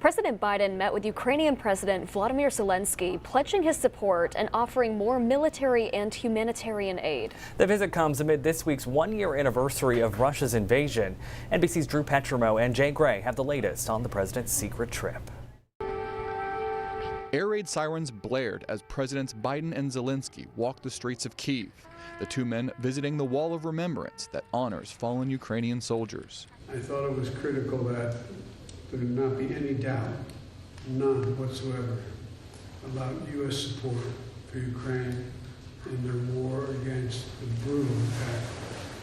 President Biden met with Ukrainian President Volodymyr Zelensky, pledging his support and offering more military and humanitarian aid. The visit comes amid this week's one-year anniversary of Russia's invasion. NBC's Drew Petromo and Jay Gray have the latest on the president's secret trip. Air raid sirens blared as Presidents Biden and Zelensky walked the streets of Kyiv, the two men visiting the Wall of Remembrance that honors fallen Ukrainian soldiers. I thought it was critical that there would not be any doubt, none whatsoever, about U.S. support for Ukraine in their war against the brutal attack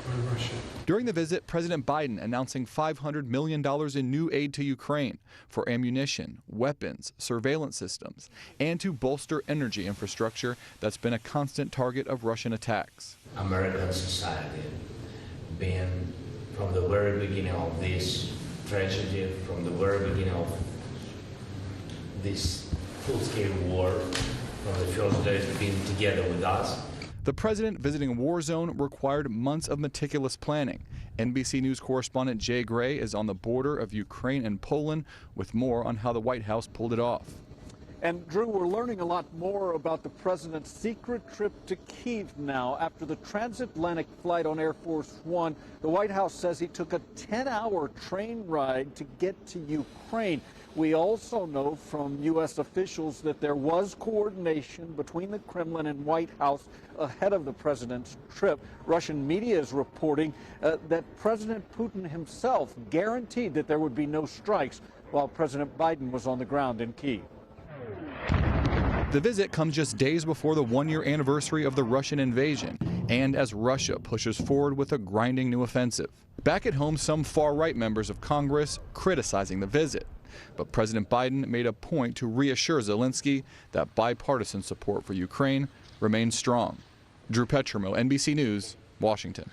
by Russia. During the visit, President Biden announcing $500 million in new aid to Ukraine for ammunition, weapons, surveillance systems, and to bolster energy infrastructure that's been a constant target of Russian attacks. American society, been from the very beginning of this tragedy, from the very beginning of this full-scale war, from the first days being together with us. The president visiting a war zone required months of meticulous planning. NBC News correspondent Jay Gray is on the border of Ukraine and Poland with more on how the White House pulled it off. And Drew, we're learning a lot more about the president's secret trip to Kyiv now. After the transatlantic flight on Air Force One, the White House says he took a 10-hour train ride to get to Ukraine. We also know from U.S. officials that there was coordination between the Kremlin and White House ahead of the president's trip. Russian media is reporting that President Putin himself guaranteed that there would be no strikes while President Biden was on the ground in Kyiv. The visit comes just days before the one-year anniversary of the Russian invasion, and as Russia pushes forward with a grinding new offensive. Back at home, some far-right members of Congress criticizing the visit. But President Biden made a point to reassure Zelensky that bipartisan support for Ukraine remains strong. Drew Petromo, NBC News, Washington.